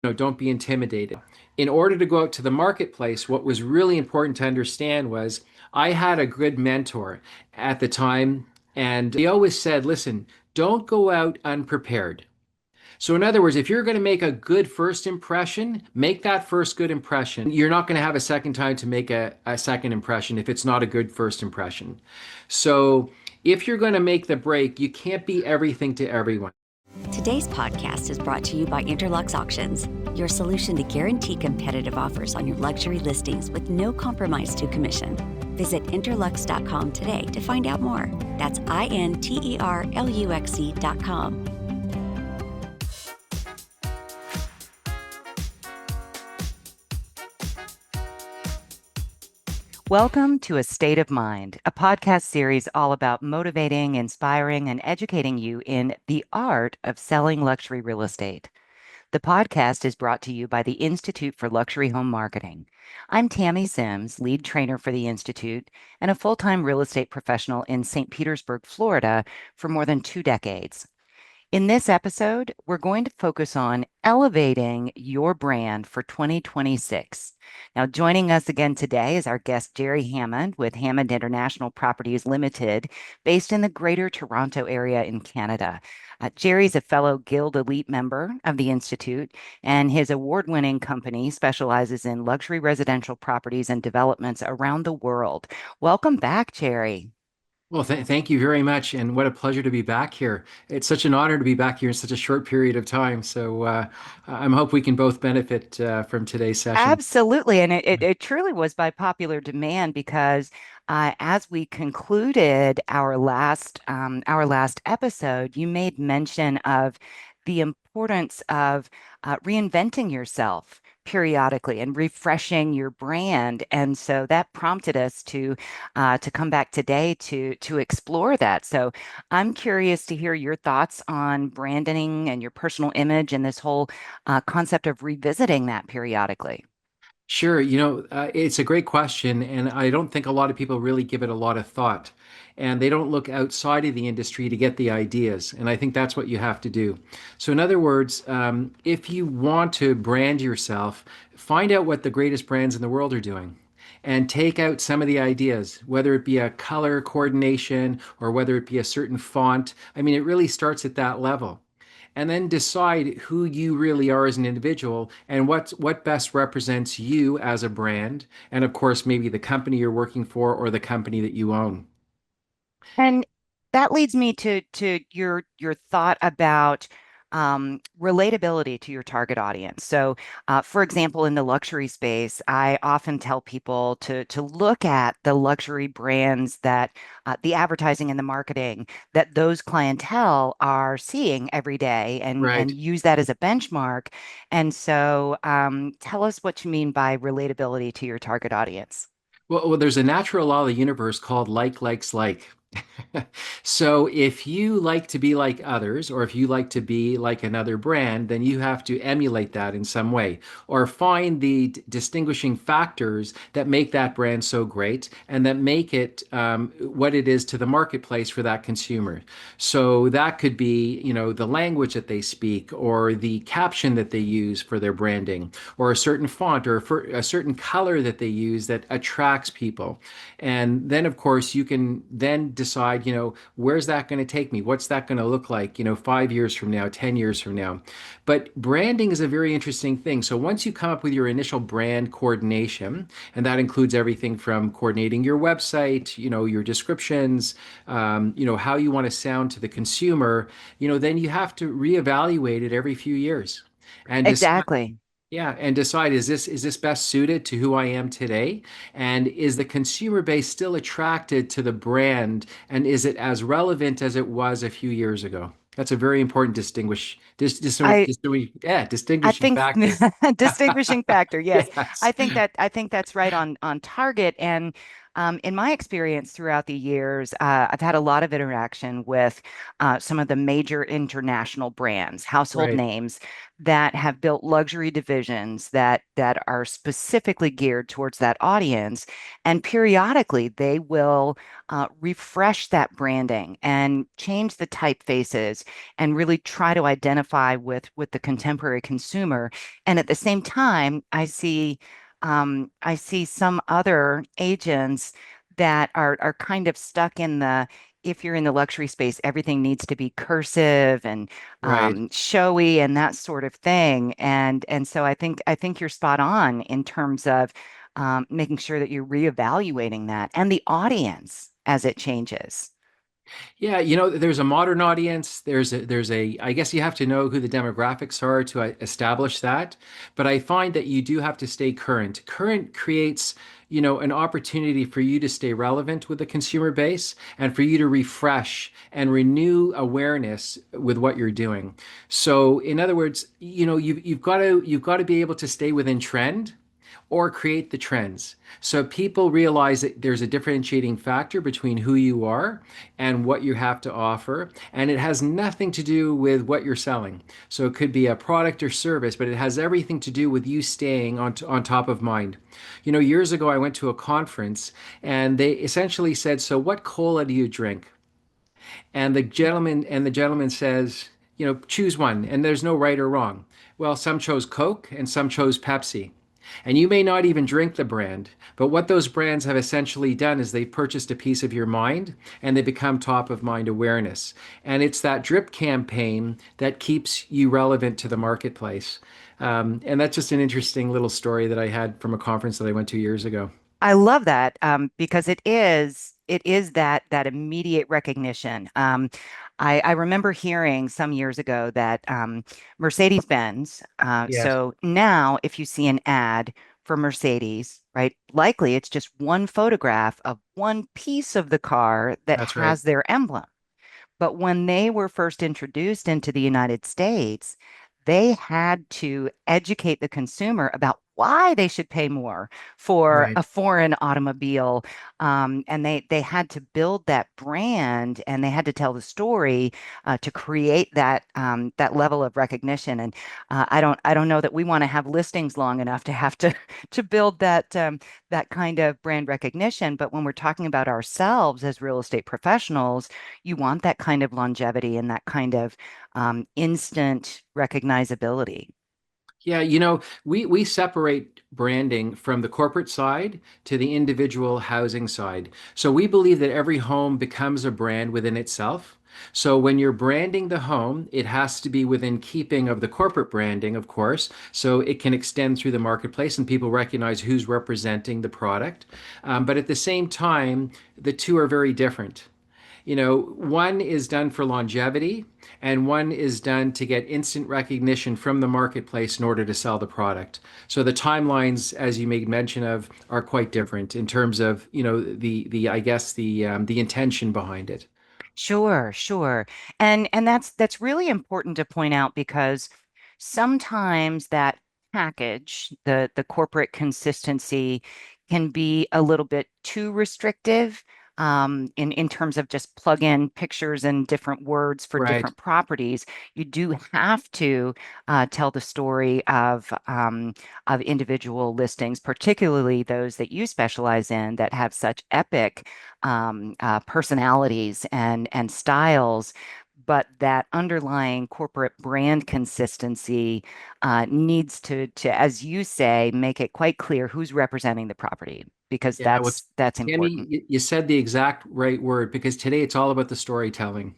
No, don't be intimidated. In order to go out to the marketplace, what was really important to understand was I had a good mentor at the time, and he always said, listen, don't go out unprepared. So, in other words, if you're going to make a good first impression, make that first good impression. You're not going to have a second time to make a second impression if it's not a good first impression. So, if you're going to make the break, you can't be everything to everyone. Today's podcast is brought to you by Interlux Auctions, your solution to guarantee competitive offers on your luxury listings with no compromise to commission. Visit interlux.com today to find out more. That's interlux.com. Welcome to A State of Mind, a podcast series all about motivating, inspiring, and educating you in the art of selling luxury real estate. The podcast is brought to you by the Institute for Luxury Home Marketing. I'm Tami Simms, lead trainer for the Institute and a full-time real estate professional in St. Petersburg, Florida for more than 2 decades. In this episode, we're going to focus on elevating your brand for 2026. Now, joining us again today is our guest, Jerry Hammond with Hammond International Properties Limited, based in the Greater Toronto area in Canada. Jerry's a fellow Guild Elite member of the Institute, and his award-winning company specializes in luxury residential properties and developments around the world. Welcome back, Jerry. Well, thank you very much, and what a pleasure to be back here. It's such an honor to be back here in such a short period of time. So I hope we can both benefit from today's session. Absolutely. And it truly was by popular demand because as we concluded our last episode, you made mention of the importance of reinventing yourself periodically and refreshing your brand. And so that prompted us to come back today to explore that. So I'm curious to hear your thoughts on branding and your personal image and this whole concept of revisiting that periodically. Sure, it's a great question, and I don't think a lot of people really give it a lot of thought. And they don't look outside of the industry to get the ideas. And I think that's what you have to do. So, in other words, if you want to brand yourself, find out what the greatest brands in the world are doing and take out some of the ideas, whether it be a color coordination or whether it be a certain font. I mean, it really starts at that level, and then decide who you really are as an individual and what best represents you as a brand, and of course maybe the company you're working for or the company that you own. And that leads me to your thought about relatability to your target audience. So, for example, in the luxury space, I often tell people to look at the luxury brands that the advertising and the marketing that those clientele are seeing every day, and Right. use that as a benchmark. And so, tell us what you mean by relatability to your target audience. Well, there's a natural law of the universe called like likes like. So if you like to be like others, or if you like to be like another brand, then you have to emulate that in some way, or find the distinguishing factors that make that brand so great and that make it what it is to the marketplace for that consumer. So that could be, the language that they speak, or the caption that they use for their branding, or a certain font, or for a certain color that they use that attracts people. And then, of course, you can then decide, where's that going to take me? What's that going to look like, 5 years from now, 10 years from now? But branding is a very interesting thing. So once you come up with your initial brand coordination, and that includes everything from coordinating your website, your descriptions, how you want to sound to the consumer, then you have to reevaluate it every few years and decide. Exactly. Yeah, and decide, is this best suited to who I am today? And is the consumer base still attracted to the brand? And is it as relevant as it was a few years ago? That's a very important I I distinguishing think factor. distinguishing factor. Yes, Yes. I think that's right on target. And In my experience throughout the years, I've had a lot of interaction with some of the major international brands, household Right. names that have built luxury divisions that are specifically geared towards that audience. And periodically, they will refresh that branding and change the typefaces and really try to identify with the contemporary consumer. And at the same time, I see some other agents that are kind of stuck in the, if you're in the luxury space, everything needs to be cursive and Right. showy and that sort of thing. And so I think you're spot on in terms of making sure that you're reevaluating that and the audience as it changes. Yeah, there's a modern audience. I guess you have to know who the demographics are to establish that. But I find that you do have to stay current. Current creates, an opportunity for you to stay relevant with the consumer base and for you to refresh and renew awareness with what you're doing. So, in other words, you've got to be able to stay within trend or create the trends. So people realize that there's a differentiating factor between who you are and what you have to offer. And it has nothing to do with what you're selling. So it could be a product or service, but it has everything to do with you staying on top of mind. Years ago, I went to a conference and they essentially said, "So what cola do you drink?" And the gentleman says, choose one, and there's no right or wrong. Well, some chose Coke and some chose Pepsi. And you may not even drink the brand, but what those brands have essentially done is they've purchased a piece of your mind and they become top of mind awareness. And it's that drip campaign that keeps you relevant to the marketplace. And that's just an interesting little story that I had from a conference that I went to years ago. I love that because it is that immediate recognition. I remember hearing some years ago that Mercedes-Benz. Yes, So now, if you see an ad for Mercedes, right, likely it's just one photograph of one piece of the car that that's right. has their emblem. But when they were first introduced into the United States, they had to educate the consumer about why they should pay more for Right. a foreign automobile. And they had to build that brand and they had to tell the story to create that level of recognition. And I don't know that we want to have listings long enough to have to to build that kind of brand recognition. But when we're talking about ourselves as real estate professionals, you want that kind of longevity and that kind of instant recognizability. Yeah, we separate branding from the corporate side to the individual housing side. So we believe that every home becomes a brand within itself. So when you're branding the home, it has to be within keeping of the corporate branding, of course, so it can extend through the marketplace and people recognize who's representing the product. But at the same time, the two are very different. One is done for longevity and one is done to get instant recognition from the marketplace in order to sell the product. So the timelines, as you made mention of, are quite different in terms of, the I guess the intention behind it. Sure, sure. And that's really important to point out because sometimes that package, the corporate consistency can be a little bit too restrictive in terms of just plug in pictures and different words for Right. different properties. You do have to tell the story of individual listings, particularly those that you specialize in that have such epic personalities and styles, but that underlying corporate brand consistency needs to, as you say, make it quite clear who's representing the property because Yeah. Well, that's Tammy, important. you said the exact right word because today it's all about the storytelling.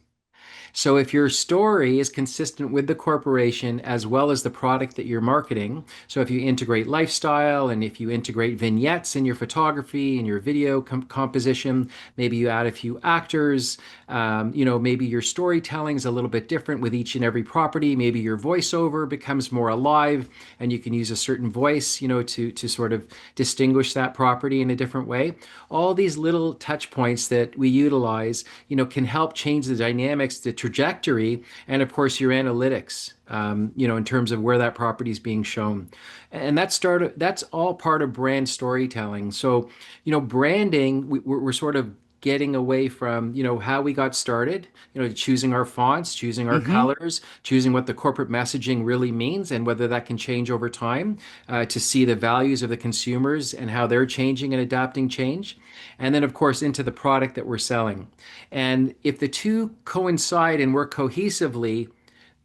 So if your story is consistent with the corporation as well as the product that you're marketing, so if you integrate lifestyle and if you integrate vignettes in your photography and your video composition, maybe you add a few actors, maybe your storytelling is a little bit different with each and every property. Maybe your voiceover becomes more alive and you can use a certain voice, to sort of distinguish that property in a different way. All these little touch points that we utilize, can help change the dynamics to trajectory, and of course your analytics, in terms of where that property is being shown. And that's all part of brand storytelling. So, branding, we're sort of getting away from, how we got started, choosing our fonts, choosing our Hmm. colors, choosing what the corporate messaging really means and whether that can change over time, to see the values of the consumers and how they're changing and adapting change. And then, of course, into the product that we're selling. And if the two coincide and work cohesively,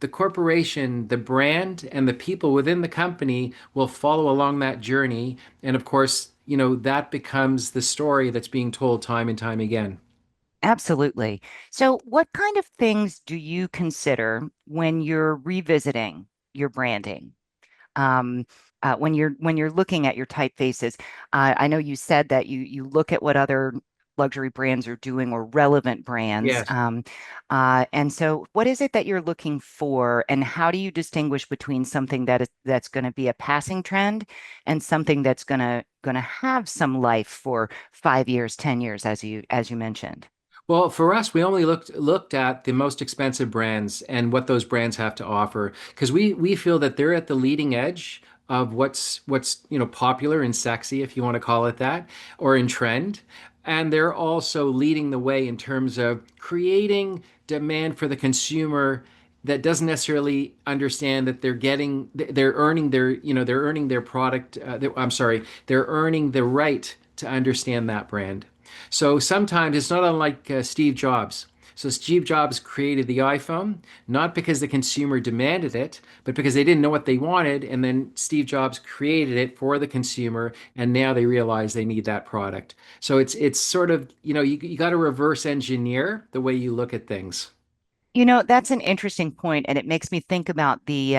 the corporation, the brand, and the people within the company will follow along that journey. And of course, that becomes the story that's being told time and time again. Absolutely. So, what kind of things do you consider when you're revisiting your branding? um, when you're looking at your typefaces. I know you said that you look at what other luxury brands are doing or relevant brands. Yes. And so, what is it that you're looking for, and how do you distinguish between something that's going to be a passing trend and something that's going to have some life for 5 years, 10 years, as you mentioned? Well, for us, we only looked at the most expensive brands and what those brands have to offer because we feel that they're at the leading edge of what's popular and sexy, if you want to call it that, or in trend. And they're also leading the way in terms of creating demand for the consumer that doesn't necessarily understand that they're earning they're earning their product. I'm sorry, they're earning the right to understand that brand. So sometimes it's not unlike Steve Jobs. So Steve Jobs created the iPhone, not because the consumer demanded it, but because they didn't know what they wanted. And then Steve Jobs created it for the consumer, and now they realize they need that product. So it's sort of, you got to reverse engineer the way you look at things. That's an interesting point, and it makes me think about the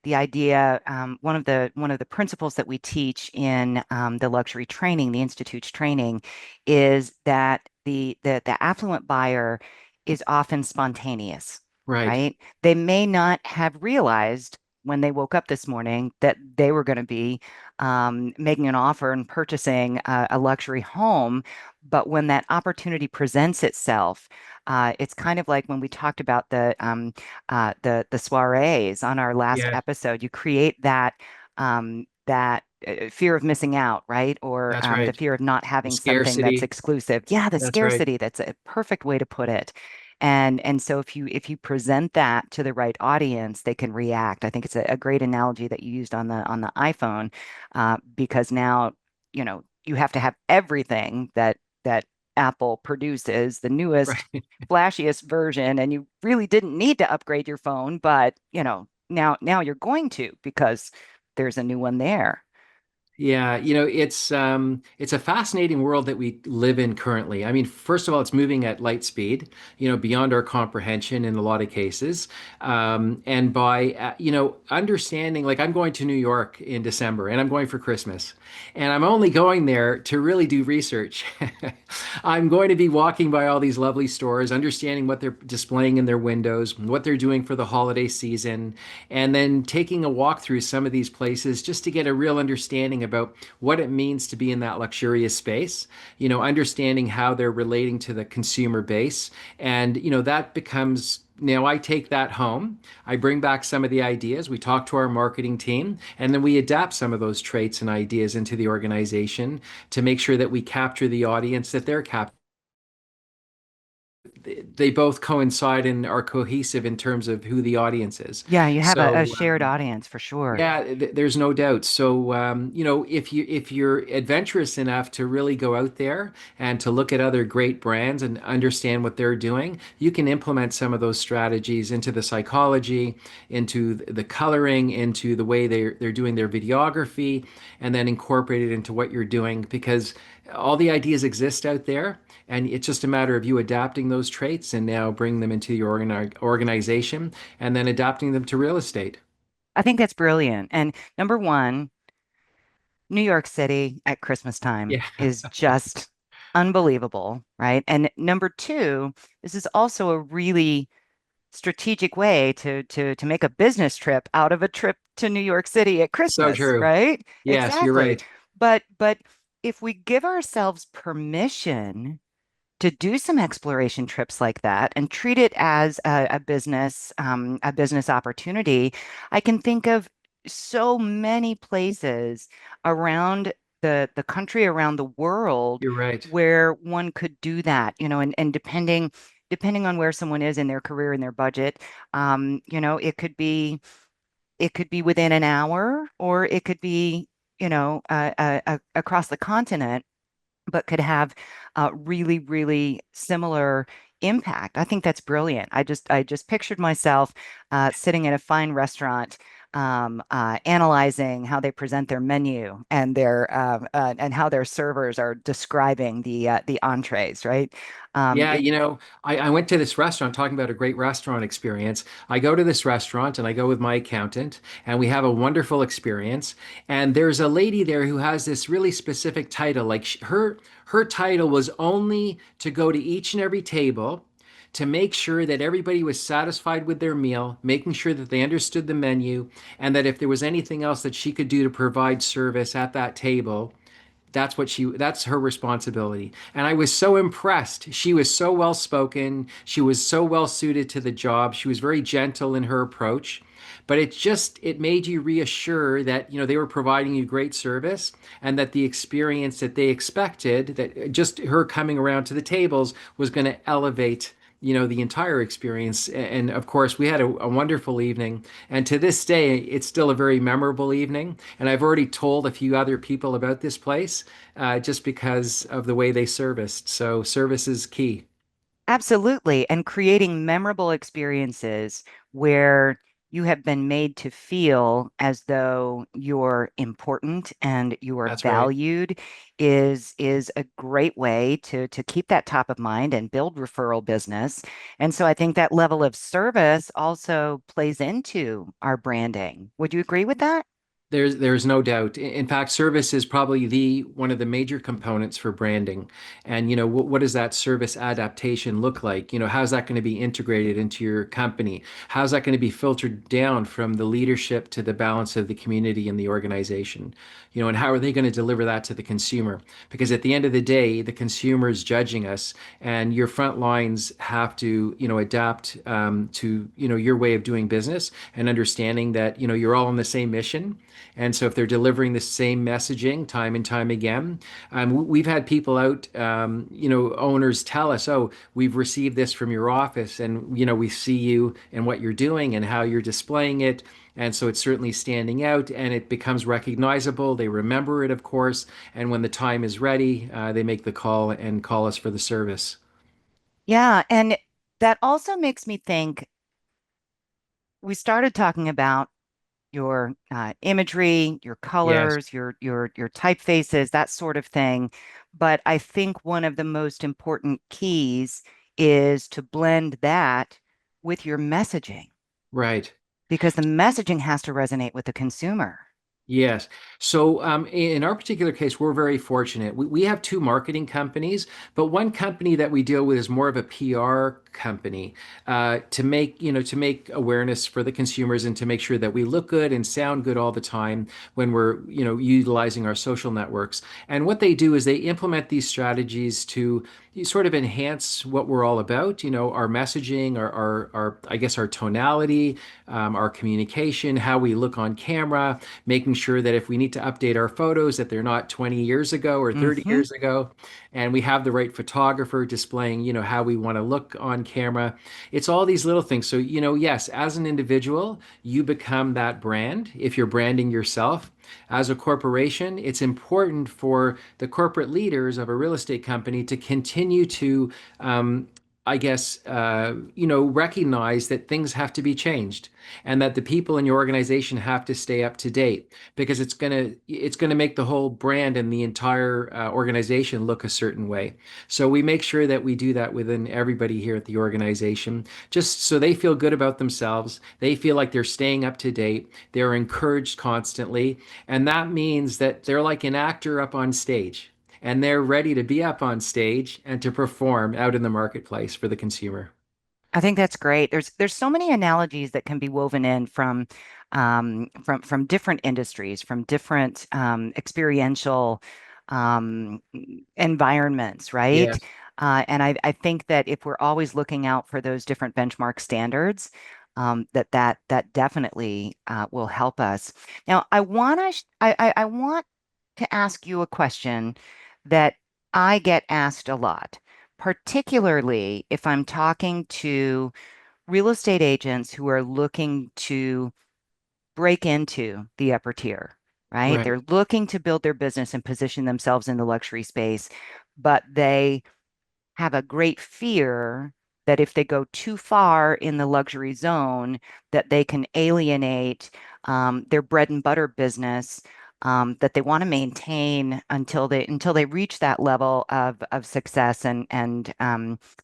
idea. One of the principles that we teach in the luxury training, the institute's training, is that the affluent buyer is often spontaneous, Right. right? They may not have realized when they woke up this morning that they were going to be making an offer and purchasing a luxury home, but when that opportunity presents itself, it's kind of like when we talked about the soirees on our last Yes, episode. You create that fear of missing out, right? Or that's the right. fear of not The having something that's scarcity. exclusive. Yeah, the That's right. scarcity. That's a perfect way to put it. And so if you present that to the right audience, they can react. I think it's a great analogy that you used on the iPhone, because now you have to have everything that Apple produces, the newest, Right. flashiest version, and you really didn't need to upgrade your phone, but now you're going to because there's a new one there. Yeah, it's a fascinating world that we live in currently. I mean, first of all, it's moving at light speed, beyond our comprehension in a lot of cases. And by understanding, like I'm going to New York in December and I'm going for Christmas. And I'm only going there to really do research. I'm going to be walking by all these lovely stores, understanding what they're displaying in their windows, what they're doing for the holiday season, and then taking a walk through some of these places just to get a real understanding about what it means to be in that luxurious space, understanding how they're relating to the consumer base. And, that becomes now I take that home. I bring back some of the ideas. We talk to our marketing team, and then we adapt some of those traits and ideas into the organization to make sure that we capture the audience that they're capturing. They both coincide and are cohesive in terms of who the audience is. Yeah, you have a So, shared audience for sure. yeah, there's no doubt. So, if you're adventurous enough to really go out there and to look at other great brands and understand what they're doing, you can implement some of those strategies into the psychology, into the coloring, into the way they're doing their videography, and then incorporate it into what you're doing because all the ideas exist out there. And it's just a matter of you adapting those traits and now bringing them into your organization and then adapting them to real estate. I think that's brilliant. And number one, New York City at Christmas time Yeah. is just unbelievable, right? And number two, this is also a really strategic way to make a business trip out of a trip to New York City at So Christmas, true. right? Yes, you're Exactly. right. But if we give ourselves permission to do some exploration trips like that and treat it as a business opportunity. I can think of so many places around the country, around the world, You're right. where one could do that, and depending on where someone is in their career and their budget, it could be within an hour, or it could be, across the continent, but could have really, really similar impact. I think that's brilliant. I just pictured myself sitting in a fine restaurant, analyzing how they present their menu and how their servers are describing the entrees, right? Yeah, It I went to this restaurant talking about a great restaurant experience. I go to this restaurant and I go with my accountant and we have a wonderful experience. And there's a lady there who has this really specific title. Like her title was only to go to each and every table to make sure that everybody was satisfied with their meal, making sure that they understood the menu, and that if there was anything else that she could do to provide service at that table, that's her responsibility. And I was so impressed. She was so well spoken, she was so well suited to the job, she was very gentle in her approach. But it made you reassure that they were providing you great service, and that the experience that they expected, that just her coming around to the tables, was going to elevate the entire experience. And of course, we had a wonderful evening. And to this day, it's still a very memorable evening. And I've already told a few other people about this place just because of the way they serviced. So service is key. Absolutely. And creating memorable experiences where you have been made to feel as though you're important and you are That's right. valued is a great way to keep that top of mind and build referral business. And so I think that level of service also plays into our branding. Would you agree with that? There's no doubt. In fact, service is probably the one of the major components for branding. And what does that service adaptation look like? How's that going to be integrated into your company? How's that going to be filtered down from the leadership to the balance of the community and the organization? And how are they going to deliver that to the consumer? Because at the end of the day, the consumer is judging us, and your front lines have to, adapt to, your way of doing business, and understanding that, you're all on the same mission. And so if they're delivering the same messaging time and time again, we've had people out, owners tell us, oh, we've received this from your office, and, we see you and what you're doing and how you're displaying it. And so it's certainly standing out and it becomes recognizable. They remember it, of course. And when the time is ready, they make the call and call us for the service. Yeah. And that also makes me think, we started talking about your imagery, your Yes. colors, your typefaces, that sort of thing. But I think one of the most important keys is to blend that with your messaging, Right. because the messaging has to resonate with the consumer. Yes. So in our particular case, we're very fortunate. We have two marketing companies, but one company that we deal with is more of a PR company to make awareness for the consumers and to make sure that we look good and sound good all the time when we're utilizing our social networks. And what they do is they implement these strategies to sort of enhance what we're all about. Our messaging, our I guess our tonality, our communication, how we look on camera, making sure that if we need to update our photos, that they're not 20 years ago or 30 Hmm. years ago, and we have the right photographer displaying, how we want to look on camera. It's all these little things. So, yes, as an individual, you become that brand if you're branding yourself. As a corporation, it's important for the corporate leaders of a real estate company to continue to, I guess, recognize that things have to be changed, and that the people in your organization have to stay up to date, because it's gonna make the whole brand and the entire organization look a certain way. So we make sure that we do that within everybody here at the organization, just so they feel good about themselves. They feel like they're staying up to date. They're encouraged constantly, and that means that they're like an actor up on stage. And they're ready to be up on stage and to perform out in the marketplace for the consumer. I think that's great. There's so many analogies that can be woven in from different industries, from different experiential um, environments, right? Yes. And I think that if we're always looking out for those different benchmark standards, that definitely will help us. Now, I want to ask you a question that I get asked a lot, particularly if I'm talking to real estate agents who are looking to break into the upper tier, right? Right. They're looking to build their business and position themselves in the luxury space, but they have a great fear that if they go too far in the luxury zone, that they can alienate their bread and butter business that they want to maintain until they reach that level of success and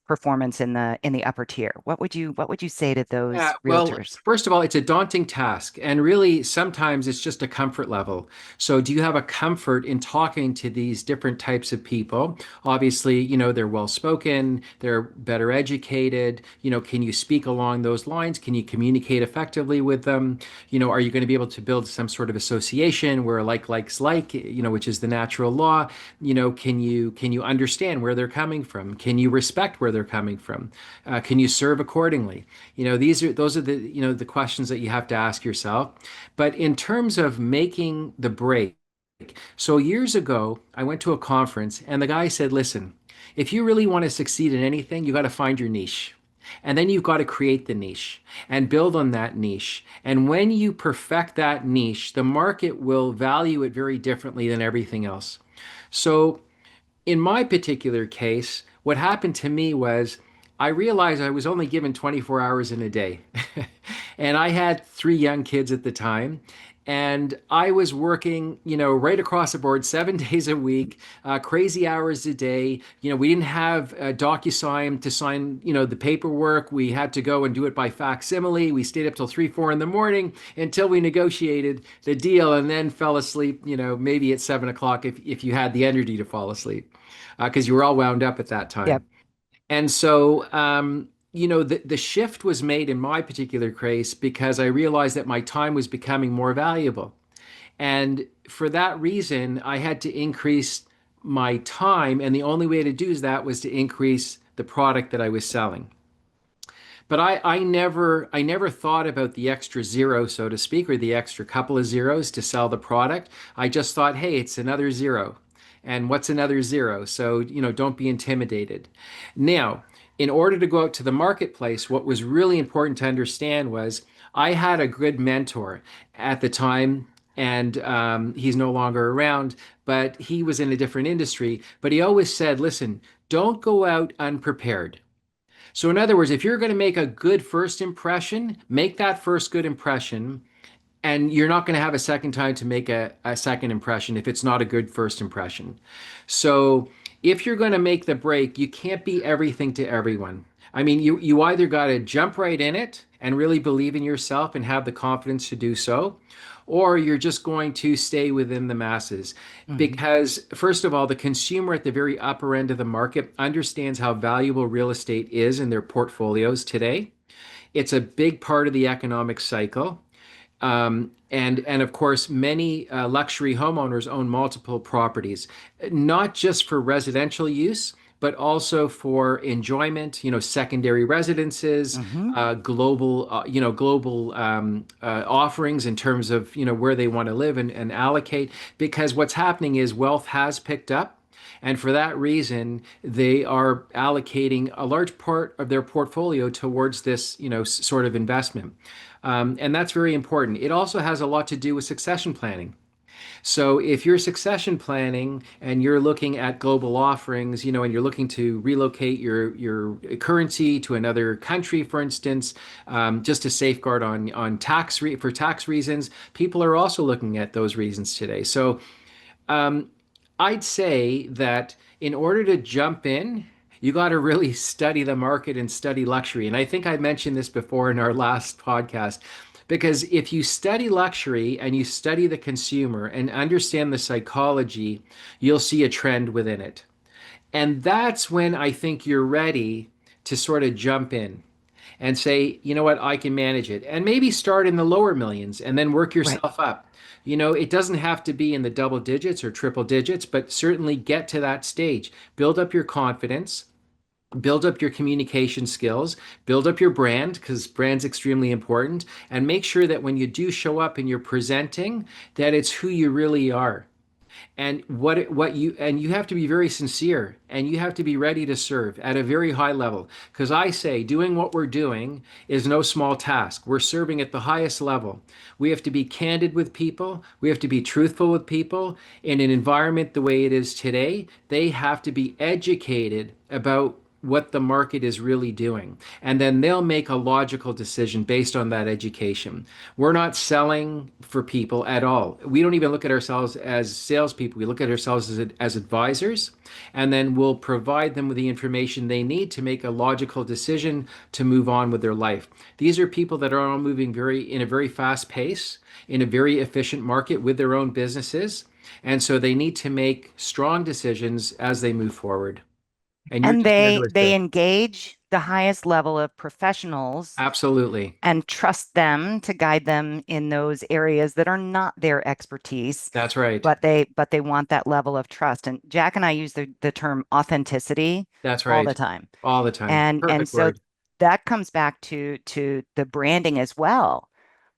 performance in the upper tier. What would you say to Yeah, those well, realtors? first of all, it's a daunting task, and really sometimes it's just a comfort level. So, do you have a comfort in talking to these different types of people? Obviously, they're well spoken, they're better educated. Can you speak along those lines? Can you communicate effectively with them? Are you going to be able to build some sort of association where like likes like, which is the natural law? Can you understand where they're coming from? Can you respect where they're coming from? Can you serve accordingly? Those are the questions that you have to ask yourself. But in terms of making the break, so years ago, I went to a conference and the guy said, listen, if you really want to succeed in anything, you got to find your niche. And then you've got to create the niche and build on that niche. And when you perfect that niche, the market will value it very differently than everything else. So in my particular case, what happened to me was I realized I was only given 24 hours in a day. And I had three young kids at the time. And I was working, right across the board, 7 days a week, crazy hours a day. We didn't have DocuSign to sign, the paperwork. We had to go and do it by facsimile. We stayed up till 3, 4 in the morning until we negotiated the deal and then fell asleep, maybe at 7 o'clock if you had the energy to fall asleep because you were all wound up at that Yep. time. And so, the shift was made in my particular case because I realized that my time was becoming more valuable. And for that reason, I had to increase my time. And the only way to do that was to increase the product that I was selling. But I never thought about the extra zero, so to speak, or the extra couple of zeros to sell the product. I just thought, hey, it's another zero. And what's another zero? So, don't be intimidated. Now, in order to go out to the marketplace, what was really important to understand was I had a good mentor at the time, and he's no longer around, but he was in a different industry. But he always said, listen, don't go out unprepared. So, in other words, if you're going to make a good first impression, make that first good impression, and you're not going to have a second time to make a second impression if it's not a good first impression. So, if you're going to make the break, you can't be everything to everyone. I mean, you either got to jump right in it and really believe in yourself and have the confidence to do so, or you're just going to stay within the masses. Mhm. Because, first of all, the consumer at the very upper end of the market understands how valuable real estate is in their portfolios today. It's a big part of the economic cycle. And of course, many luxury homeowners own multiple properties, not just for residential use, but also for enjoyment. Secondary residences, Mhm. global offerings in terms of where they want to live and allocate. Because what's happening is wealth has picked up. And for that reason, they are allocating a large part of their portfolio towards this, sort of investment. And that's very important. It also has a lot to do with succession planning. So if you're succession planning and you're looking at global offerings, and you're looking to relocate your currency to another country, for instance, just to safeguard on for tax reasons, people are also looking at those reasons today. So um, I'd say that in order to jump in, you got to really study the market and study luxury. And I think I mentioned this before in our last podcast, because if you study luxury and you study the consumer and understand the psychology, you'll see a trend within it. And that's when I think you're ready to sort of jump in and say, you know what, I can manage it. And maybe start in the lower millions and then work Right. yourself up. It doesn't have to be in the double digits or triple digits, but certainly get to that stage. Build up your confidence. build up your communication skills, build up your brand because brand's extremely important, and make sure that when you do show up and you're presenting, that it's who you really are. And you have to be very sincere and you have to be ready to serve at a very high level, because I say doing what we're doing is no small task. We're serving at the highest level. We have to be candid with people, we have to be truthful with people. In an environment the way it is today, they have to be educated about what the market is really doing. And then they'll make a logical decision based on that education. We're not selling for people at all. We don't even look at ourselves as salespeople. We look at ourselves as advisors, and then we'll provide them with the information they need to make a logical decision to move on with their life. These are people that are all moving in a very fast pace, in a very efficient market with their own businesses. And so they need to make strong decisions as they move forward. And you're And just there to they assist. engage the highest level of professionals Absolutely. and trust them to guide them in those areas that are not their expertise, That's right. but they want that level of trust. And Jack and I use the term authenticity That's all the right. time. All the time. And Perfect so word. that comes back to the branding as well.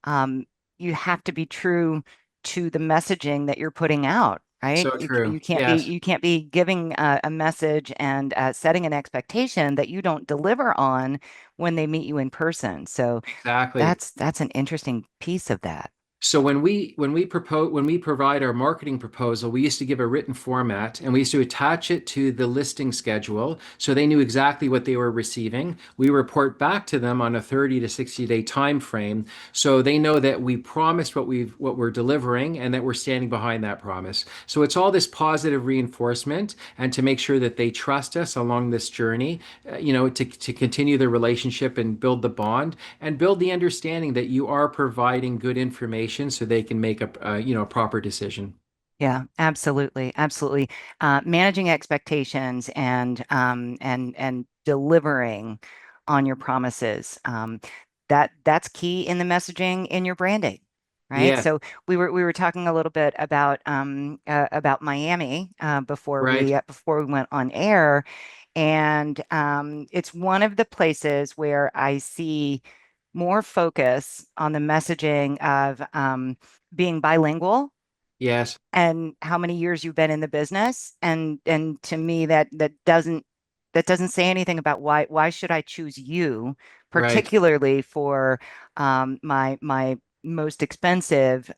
um, you have to be true to the messaging that you're putting out, right? So true. You can't be Yes, you can't be giving a message and setting an expectation that you don't deliver on when they meet you in person. So exactly. that's an interesting piece of that. So when we provide our marketing proposal, we used to give a written format and we used to attach it to the listing schedule so they knew exactly what they were receiving. We report back to them on a 30 to 60 day time frame so they know that we promised what we're delivering and that we're standing behind that promise. So it's all this positive reinforcement and to make sure that they trust us along this journey, to continue the relationship and build the bond and build the understanding that you are providing good information so they can make a proper decision. Yeah, absolutely, absolutely. Managing expectations and delivering on your promises. That's key in the messaging in your branding, right? Yeah, So we were talking a little bit about Miami right. before we went on air, and it's one of the places where I see more focus on the messaging of being bilingual Yes, and how many years you've been in the business. And to me, that doesn't say anything about why should I choose you, right. particularly for my most expensive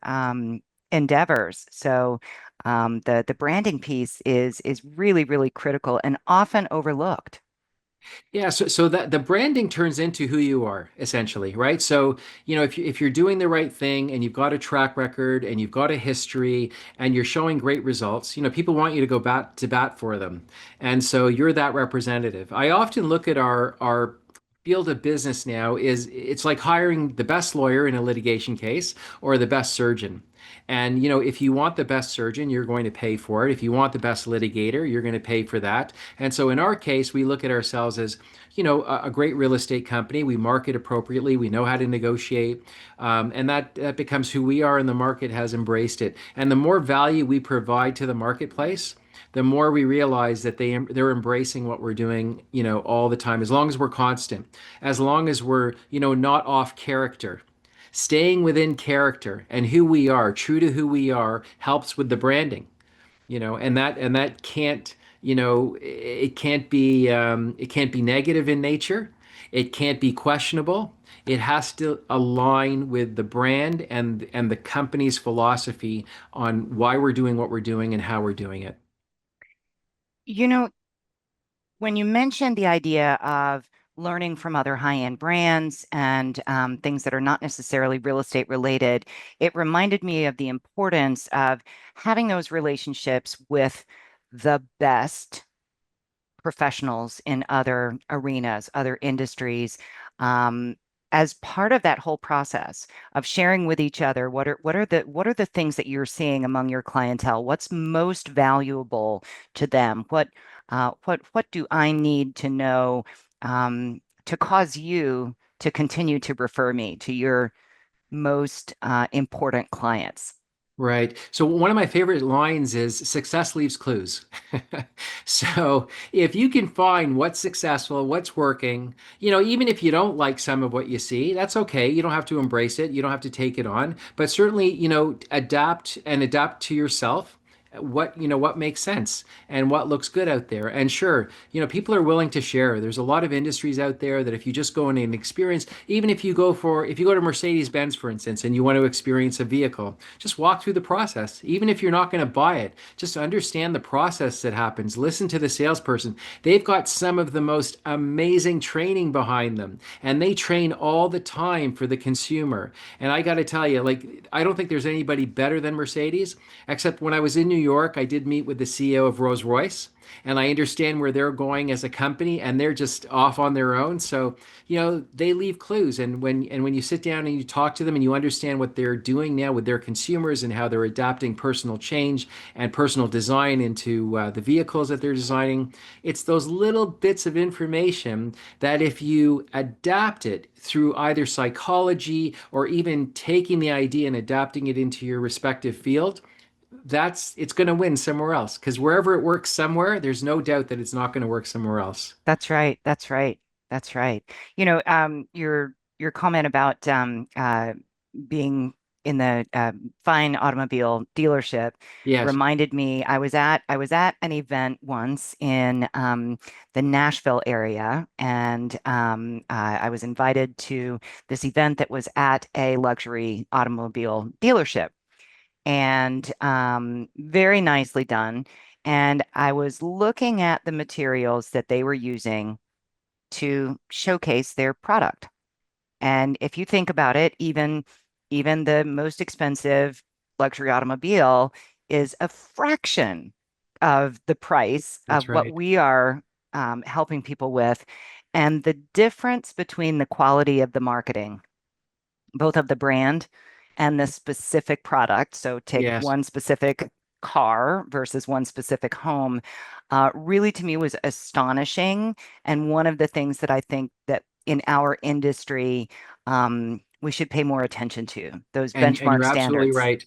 endeavors. So the branding piece is really, really critical and often overlooked. Yeah, so that the branding turns into who you are essentially, right? So, if you're doing the right thing and you've got a track record and you've got a history and you're showing great results, people want you to go bat for them. And so you're that representative. I often look at our field of business now is it's like hiring the best lawyer in a litigation case or the best surgeon. And if you want the best surgeon, you're going to pay for it. If you want the best litigator, you're going to pay for that. And so in our case, we look at ourselves as, a great real estate company. We market appropriately. We know how to negotiate. And that becomes who we are, and the market has embraced it. And the more value we provide to the marketplace, the more we realize that they're embracing what we're doing, all the time, as long as we're constant, as long as we're, not off character. Staying within character and who we are, true to who we are, helps with the branding, and that can't, it can't be negative in nature. It can't be questionable. It has to align with the brand and the company's philosophy on why we're doing what we're doing and how we're doing it. You know, when you mentioned the idea of learning from other high-end brands and things that are not necessarily real estate related, it reminded me of the importance of having those relationships with the best professionals in other arenas, other industries, um, as part of that whole process of sharing with each other what are the things that you're seeing among your clientele? What's most valuable to them? What do I need to know to cause you to continue to refer me to your most important clients? Right. So one of my favorite lines is success leaves clues. So if you can find what's successful, what's working, even if you don't like some of what you see, that's okay. You don't have to embrace it. You don't have to take it on, but certainly, adapt to yourself. What makes sense and what looks good out there. And sure, people are willing to share. There's a lot of industries out there that if you just go in and experience, even if you go to Mercedes-Benz, for instance, and you want to experience a vehicle, just walk through the process. Even if you're not going to buy it, just understand the process that happens. Listen to the salesperson. They've got some of the most amazing training behind them, and they train all the time for the consumer. And I got to tell you, like, I don't think there's anybody better than Mercedes, except when I was in New York, I did meet with the CEO of Rolls-Royce, and I understand where they're going as a company, and they're just off on their own. So, they leave clues, and when you sit down and you talk to them and you understand what they're doing now with their consumers and how they're adapting personal change and personal design into the vehicles that they're designing, it's those little bits of information that if you adapt it through either psychology or even taking the idea and adapting it into your respective field, it's going to win somewhere else, because wherever it works somewhere, there's no doubt that it's not going to work somewhere else. That's right. That's right. That's right. Your comment about being in the fine automobile dealership Yes, reminded me. I was at an event once in the Nashville area, and I was invited to this event that was at a luxury automobile dealership, and very nicely done. And I was looking at the materials that they were using to showcase their product. And if you think about it, even the most expensive luxury automobile is a fraction of the price that's of what right. we are helping people with. And the difference between the quality of the marketing, both of the brand and the specific product. So take Yes. one specific car versus one specific home, really to me was astonishing. And one of the things that I think that in our industry, we should pay more attention to those And benchmark you're absolutely standards. right.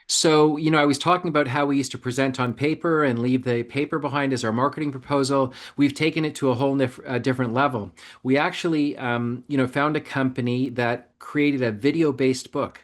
So, I was talking about how we used to present on paper and leave the paper behind as our marketing proposal. We've taken it to a whole different level. We actually, found a company that created a video-based book.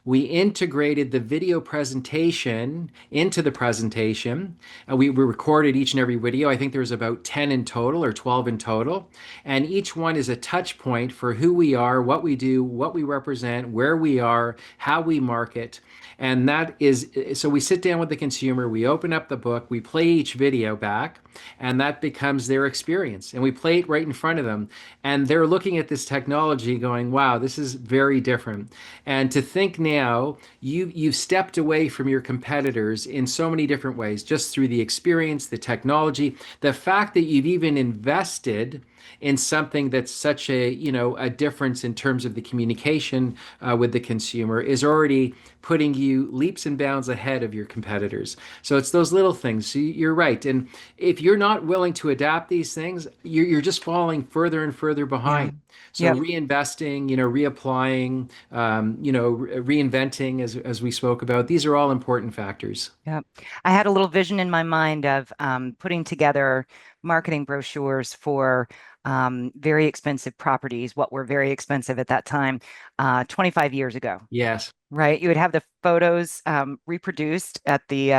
We integrated the video presentation into the presentation. We recorded each and every video. I think there's about 10 in total or 12 in total. And each one is a touch point for who we are, what we do, what we represent, where we are, how we market. And that is, so we sit down with the consumer, we open up the book, we play each video back, and that becomes their experience. And we play it right in front of them. And they're looking at this technology going, wow, this is very different. And to think now, you've stepped away from your competitors in so many different ways, just through the experience, the technology, the fact that you've even invested in something that's such a difference in terms of the communication with the consumer is already putting you leaps and bounds ahead of your competitors. So it's those little things. So you're right. And if you're not willing to adapt these things, you're just falling further and further Yeah. behind. So Yep. reinvesting, reapplying, reinventing, as we spoke about, these are all important factors. Yep. I had a little vision in my mind of putting together marketing brochures for very expensive properties, what were very expensive at that time, 25 years ago. Yes, Right. You would have the photos reproduced at the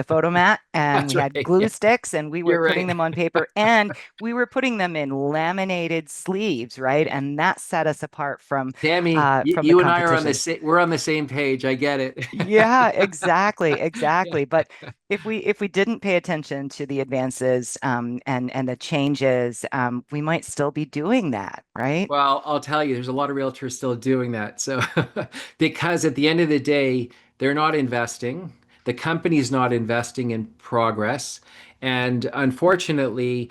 photo mat, and that's we had right. glue Yeah, sticks, and we were you're putting right. them on paper, and we were putting them in laminated sleeves, right? And that set us apart Tammy, from the you and I are on the competition. same, we're on the same page. I get it. Yeah, exactly, Yeah. exactly. But if we didn't pay attention to the advances and the changes, we might still be doing that, right? Well, I'll tell you, there's a lot of realtors still doing that. So, because at the end of the day, they're not investing, the company's not investing in progress. And unfortunately,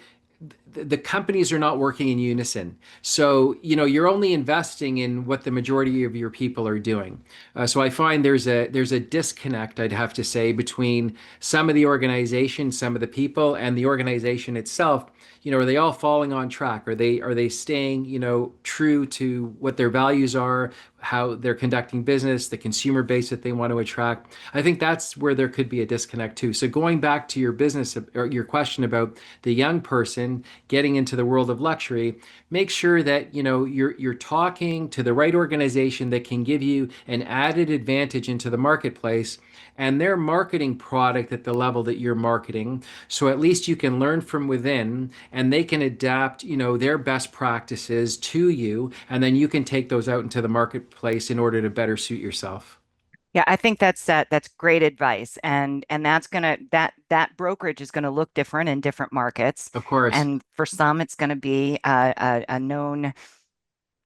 the companies are not working in unison. So, you're only investing in what the majority of your people are doing. So I find there's a disconnect, I'd have to say, between some of the organization, some of the people, and the organization itself. Are they all falling on track? Are they staying, true to what their values are, how they're conducting business, the consumer base that they want to attract? I think that's where there could be a disconnect too. So going back to your business or your question about the young person getting into the world of luxury, make sure that you're talking to the right organization that can give you an added advantage into the marketplace, and they're marketing product at the level that you're marketing, so at least you can learn from within and they can adapt their best practices to you, and then you can take those out into the marketplace in order to better suit yourself. Yeah, I think that's great advice. And that's gonna that brokerage is gonna look different in different markets. Of course. And for some, it's going to be a known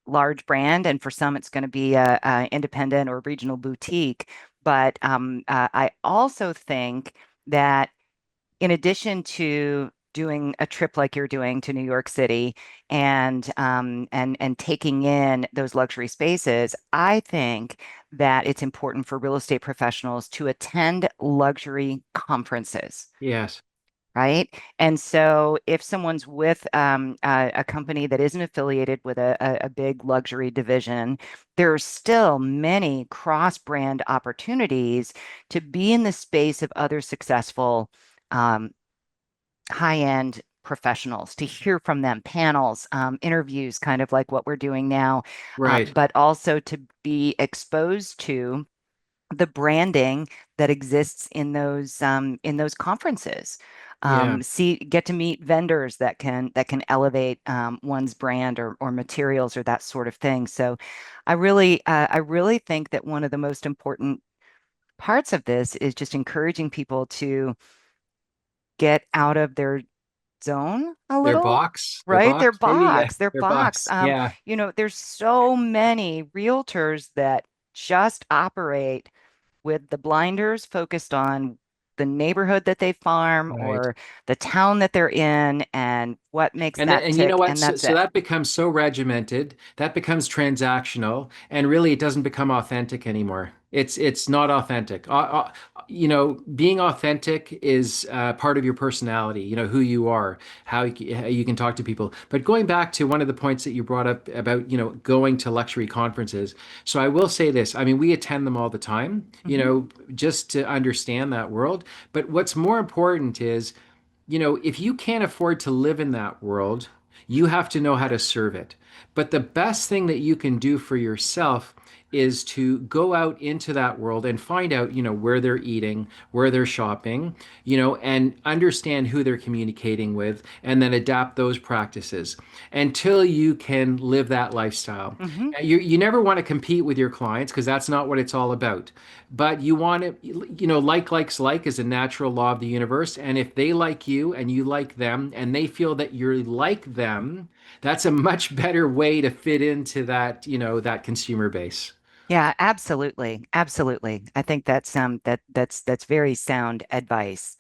large brand, and for some, it's going to be a independent or regional boutique. But I also think that in addition to doing a trip like you're doing to New York City and taking in those luxury spaces, I think that it's important for real estate professionals to attend luxury conferences. Yes. Right. And so if someone's with a company that isn't affiliated with a big luxury division, there are still many cross-brand opportunities to be in the space of other successful um, high-end professionals, to hear from them, panels, interviews, kind of like what we're doing now, Right. but also to be exposed to the branding that exists in those conferences. Yeah. Get to meet vendors that can elevate one's brand or materials or that sort of thing. So I really think that one of the most important parts of this is just encouraging people to get out of their zone a Their little, box, their right? Their box, maybe. Yeah. box, their Their box. box. Yeah. There's so many realtors that just operate with the blinders focused on the neighborhood that they farm Right. or the town that they're in and what makes And that and you know tick, what? and So, that's so it. that becomes so regimented, that becomes transactional, and really it doesn't become authentic anymore. It's not authentic. Being authentic is part of your personality. Who you are, how you can talk to people. But going back to one of the points that you brought up about going to luxury conferences. So I will say this. I mean, we attend them all the time. Hmm. Just to understand that world. But what's more important is if you can't afford to live in that world, you have to know how to serve it. But the best thing that you can do for yourself is to go out into that world and find out, where they're eating, where they're shopping, and understand who they're communicating with, and then adapt those practices until you can live that lifestyle. Hmm. You never want to compete with your clients because that's not what it's all about. But you want to, like likes like is a natural law of the universe. And if they like you and you like them and they feel that you're like them, that's a much better way to fit into that consumer base. Yeah, absolutely. Absolutely. I think that's very sound advice.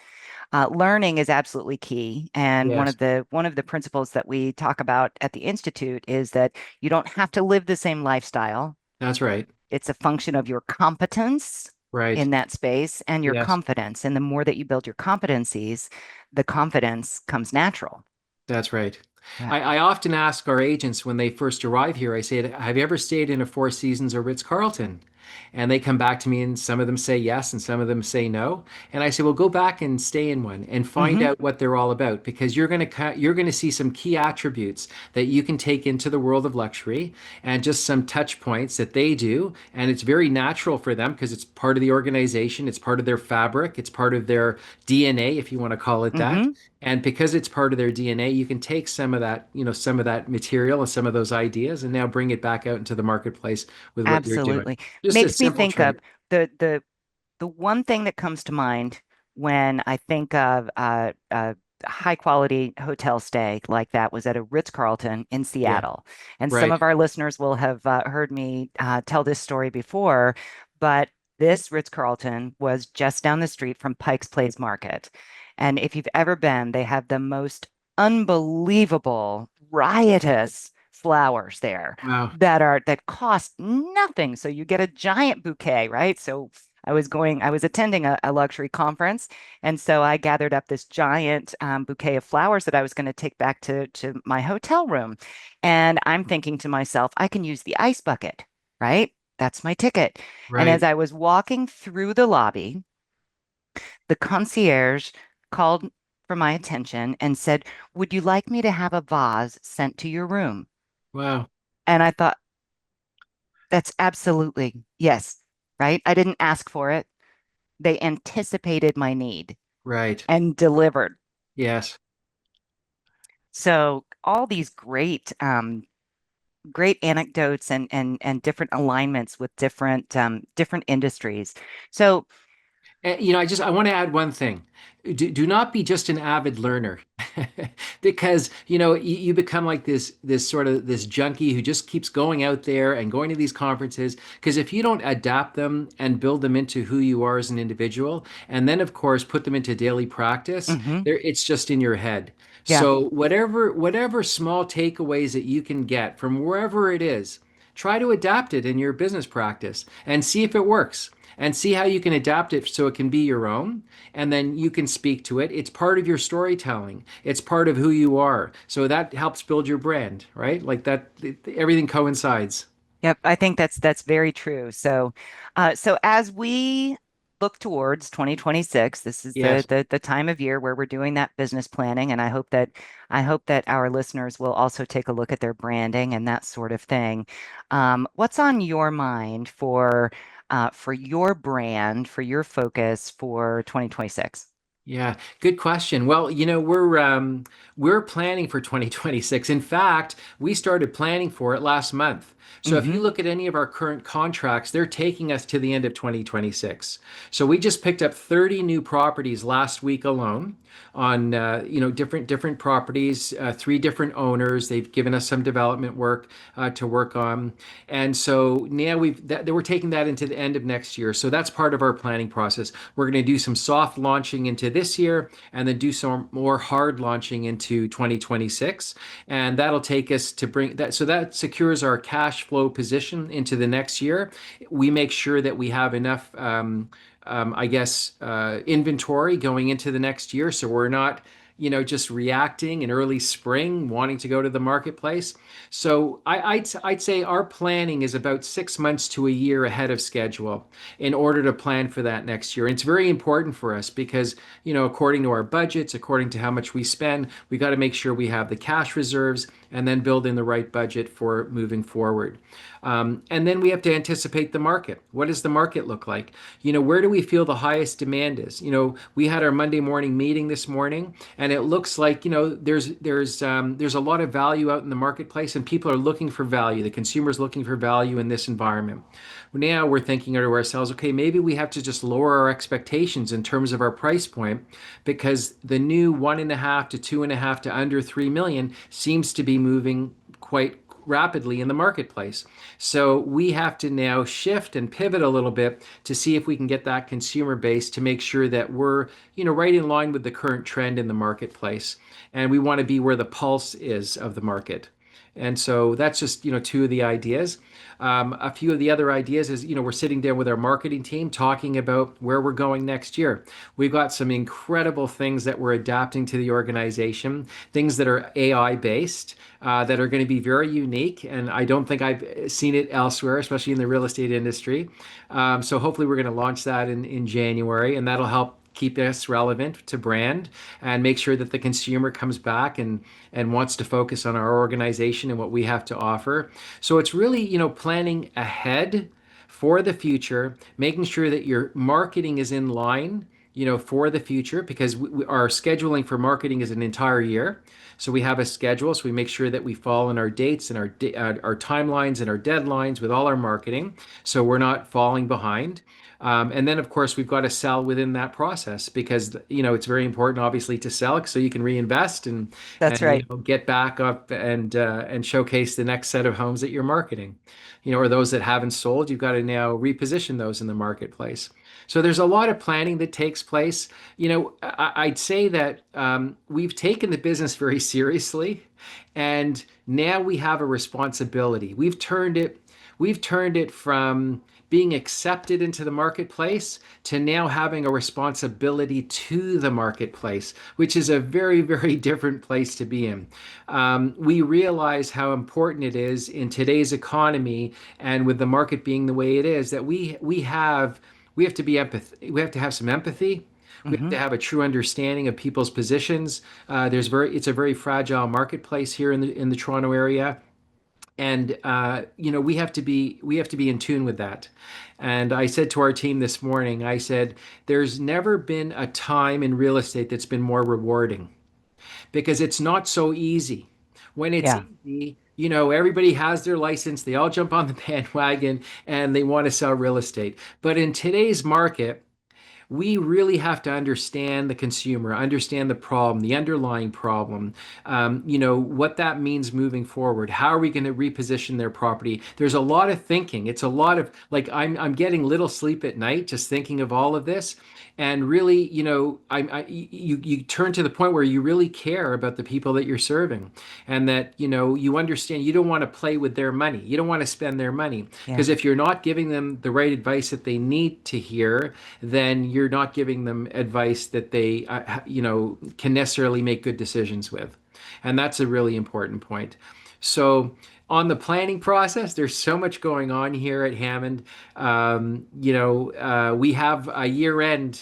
Learning is absolutely key. And one Yes, of the principles that we talk about at the Institute is that you don't have to live the same lifestyle. that's right. It's a function of your competence Right. in that space and your Yes. confidence. And the more that you build your competencies, the confidence comes natural. That's right. Yeah. I often ask our agents when they first arrive here, I say, have you ever stayed in a Four Seasons or Ritz-Carlton? And they come back to me and some of them say yes and some of them say no. And I say, well, go back and stay in one and find Hmm. out what they're all about, because you're going to see some key attributes that you can take into the world of luxury, and just some touch points that they do. And it's very natural for them because it's part of the organization, it's part of their fabric, it's part of their DNA, if you want to call it that. Hmm. And because it's part of their DNA, you can take some of that material and some of those ideas and now bring it back out into the marketplace with what you're doing. Absolutely. Just a Makes me simple think of training. the one thing that comes to mind when I think of a high quality hotel stay like that was at a Ritz-Carlton in Yeah, Seattle. And some right. of our listeners will have heard me tell this story before, but this Ritz-Carlton was just down the street from Pike's Place Market. And if you've ever been, they have the most unbelievable, riotous flowers there Wow. that cost nothing. So you get a giant bouquet, right? So I was attending a luxury conference, and so I gathered up this giant bouquet of flowers that I was going to take back to my hotel room. And I'm thinking to myself, I can use the ice bucket, right? That's my ticket. And as Right. I was walking through the lobby, the concierge called for my attention and said, "Would you like me to have a vase sent to your room?" Wow. And I thought, that's absolutely yes, right? I didn't ask for it. They anticipated my need Right. and delivered. Yes. So all these great anecdotes and different alignments with different industries. So, I want to add one thing. Do not be just an avid learner, because you become like this sort of this junkie who just keeps going out there and going to these conferences. Because if you don't adapt them and build them into who you are as an individual, and then of course put them into daily practice, mhm, it's just in your head. yeah. So whatever small takeaways that you can get from wherever it is, try to adapt it in your business practice and see if it works and see how you can adapt it so it can be your own, and then you can speak to it. It's part of your storytelling. It's part of who you are. So that helps build your brand, right? Like that, everything coincides. Yep, I think that's very true. So, so as we look towards 2026, this is Yes. the time of year where we're doing that business planning, and I hope that our listeners will also take a look at their branding and that sort of thing. What's on your mind for your brand, for your focus for 2026? Yeah, good question. Well, we're planning for 2026. In fact, we started planning for it last month. So if Hmm. you look at any of our current contracts, they're taking us to the end of 2026. So we just picked up 30 new properties last week alone on different properties, three different owners. They've given us some development work to work on, and so now we're taking that into the end of next year. So that's part of our planning process. We're going to do some soft launching into this year, and then do some more hard launching into 2026, and that'll take us to bring that. So that secures our cash flow position into the next year. We make sure that we have enough. Inventory going into the next year. So we're not, just reacting in early spring, wanting to go to the marketplace. So I'd say our planning is about 6 months to a year ahead of schedule in order to plan for that next year. And it's very important for us because, according to our budgets, according to how much we spend, we got to make sure we have the cash reserves and then build in the right budget for moving forward. And then we have to anticipate the market. What does the market look like? Where do we feel the highest demand is? We had our Monday morning meeting this morning, and it looks like there's a lot of value out in the marketplace, and people are looking for value. The consumer's looking for value in this environment. Now we're thinking to ourselves, okay, maybe we have to just lower our expectations in terms of our price point, because the new 1.5 to 2.5 to under 3 million seems to be moving quite rapidly in the marketplace. So we have to now shift and pivot a little bit to see if we can get that consumer base to make sure that we're, right in line with the current trend in the marketplace. And we want to be where the pulse is of the market. And so that's just, two of the ideas. A few of the other ideas is, we're sitting down with our marketing team talking about where we're going next year. We've got some incredible things that we're adapting to the organization, things that are AI based, that are going to be very unique. And I don't think I've seen it elsewhere, especially in the real estate industry. So hopefully we're going to launch that in January, and that'll help keep us relevant to brand and make sure that the consumer comes back and wants to focus on our organization and what we have to offer. So it's really, planning ahead for the future, making sure that your marketing is in line, for the future, because our scheduling for marketing is an entire year. So we have a schedule, so we make sure that we fall in our dates and our timelines and our deadlines with all our marketing, so we're not falling behind. And then, of course, we've got to sell within that process, because it's very important, obviously, to sell so you can reinvest and That's and right. get back up and showcase the next set of homes that you're marketing, or those that haven't sold. You've got to now reposition those in the marketplace. So there's a lot of planning that takes place. I'd say that we've taken the business very seriously, and now we have a responsibility. We've turned it from being accepted into the marketplace to now having a responsibility to the marketplace, which is a very, very different place to be in. We realize how important it is in today's economy and with the market being the way it is that we have to be empathy. We have to have some empathy. We have Hmm. to have a true understanding of people's positions. It's a very fragile marketplace here in the Toronto area, and we have to be in tune with that. And I said to our team this morning, I said, there's never been a time in real estate that's been more rewarding because it's not so easy. When it's Yeah. easy, everybody has their license, they all jump on the bandwagon and they want to sell real estate. But in today's market, we really have to understand the consumer, understand the problem, the underlying problem, what that means moving forward. How are we going to reposition their property? There's a lot of thinking. It's a lot of like I'm getting little sleep at night just thinking of all of this. And really, you turn to the point where you really care about the people that you're serving, and that you understand you don't want to play with their money. You don't want to spend their money Yeah. because if you're not giving them the right advice that they need to hear, then you're not giving them advice that they, can necessarily make good decisions with. And that's a really important point. So, on the planning process, there's so much going on here at Hammond. We have a year-end,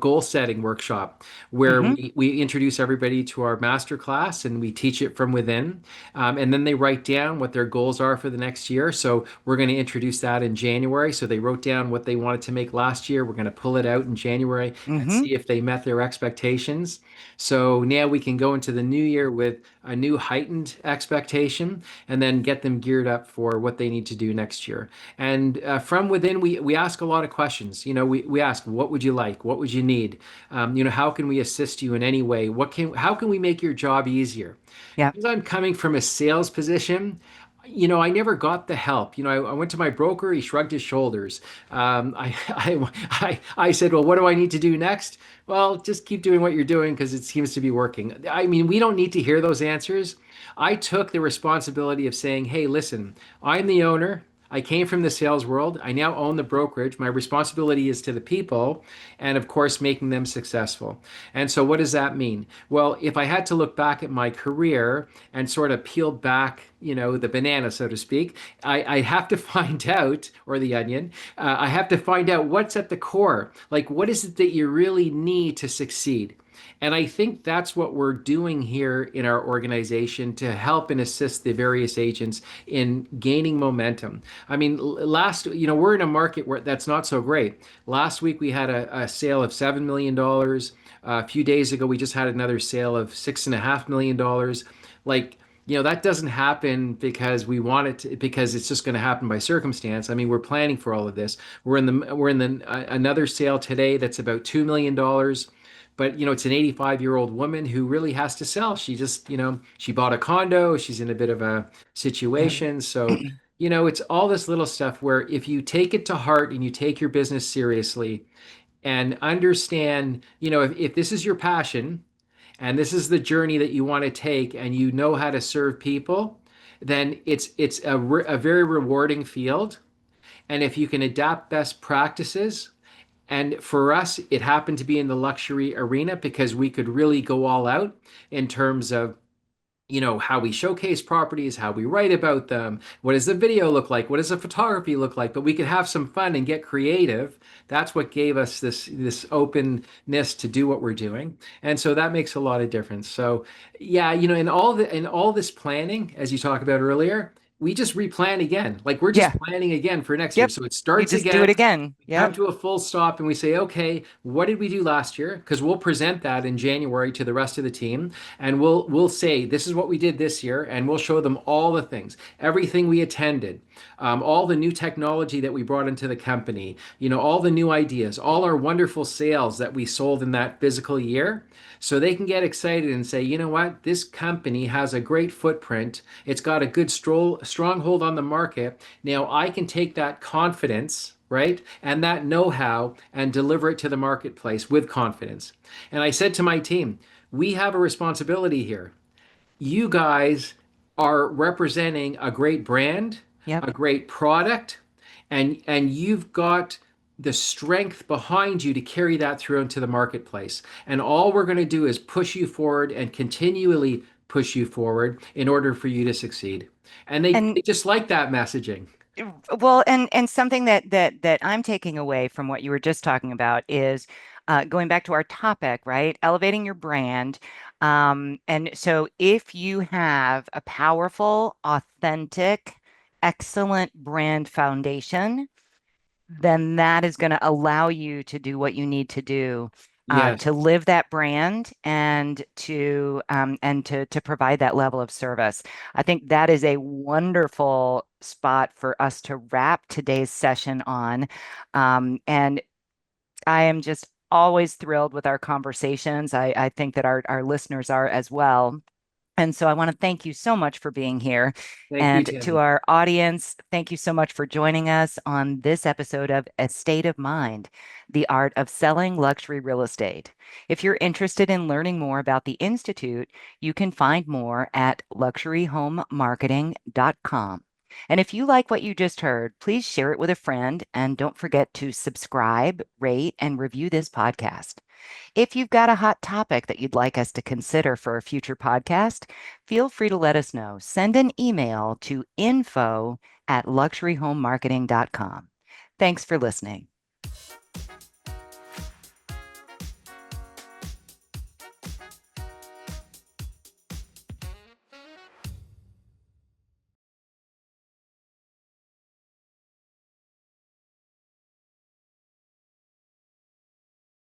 goal setting workshop where Hmm. we introduce everybody to our master class and we teach it from within. And then they write down what their goals are for the next year. So we're going to introduce that in January. So they wrote down what they wanted to make last year. We're going to pull it out in January and Hmm. see if they met their expectations. So now we can go into the new year with a new heightened expectation and then get them geared up for what they need to do next year. And from within, we ask a lot of questions. We ask, what would you like? What would you need? How can we assist you in any way? How can we make your job easier? Yeah. Because I'm coming from a sales position, I never got the help. I went to my broker. He shrugged his shoulders. I said, well, what do I need to do next? Well, just keep doing what you're doing because it seems to be working. I mean, we don't need to hear those answers. I took the responsibility of saying, hey, listen, I'm the owner. I came from the sales world. I now own the brokerage. My responsibility is to the people and, of course, making them successful. And so, what does that mean? Well, if I had to look back at my career and sort of peel back, the banana, so to speak, I have to find out, or the onion, I have to find out what's at the core. Like, what is it that you really need to succeed? And I think that's what we're doing here in our organization to help and assist the various agents in gaining momentum. I mean, we're in a market where that's not so great. Last week we had a sale of $7 million. A few days ago, we just had another sale of $6.5 million. Like, that doesn't happen because we want it to, because it's just going to happen by circumstance. I mean, we're planning for all of this. We're in the another sale today that's about $2 million. But it's an 85-year-old woman who really has to sell. She just, she bought a condo. She's in a bit of a Yeah. situation. So, it's all this little stuff where if you take it to heart and you take your business seriously and understand, if this is your passion and this is the journey that you want to take and you know how to serve people, then it's a very rewarding field. And if you can adapt best practices, and for us, it happened to be in the luxury arena because we could really go all out in terms of how we showcase properties, how we write about them, what does the video look like, what does the photography look like, but we could have some fun and get creative. That's what gave us this openness to do what we're doing. And so that makes a lot of difference. So yeah, in all this planning, as you talked about earlier, we just replan again. Like we're just Yeah. planning again for next year. Yep. So it We starts just do again, it again. come Yep. to a full stop and we say, okay, what did we do last year? Because we'll present that in January to the rest of the team, and we'll say this is what we did this year, and we'll show them all the things, everything we attended, all the new technology that we brought into the company, all the new ideas, all our wonderful sales that we sold in that physical year. So they can get excited and say, you know what, this company has a great footprint. It's got a good stronghold on the market. Now I can take that confidence right? And that know how and deliver it to the marketplace with confidence. And I said to my team, we have a responsibility here. You guys are representing a great brand, Yep. a great product, and you've got the strength behind you to carry that through into the marketplace. And all we're going to do is push you forward and continually push you forward in order for you to succeed. And And they just like that messaging. well, and something that I'm taking away from what you were just talking about is going back to our topic, right? Elevating your brand. And so if you have a powerful, authentic, excellent brand foundation, then that is going to allow you to do what you need to do Yes. to live that brand and to provide that level of service. I think that is a wonderful spot for us to wrap today's session on. And I am just always thrilled with our conversations. I think that our listeners are as well. And so I want to thank you so much for being here. Thank you, And to Tammy. our audience, thank you so much for joining us on this episode of A State of Mind, the art of selling luxury real estate. If you're interested in learning more about the Institute, you can find more at luxuryhomemarketing.com. And if you like what you just heard, please share it with a friend and don't forget to subscribe, rate, and review this podcast. If you've got a hot topic that you'd like us to consider for a future podcast, feel free to let us know. Send an email to info@luxuryhomemarketing.com. Thanks for listening.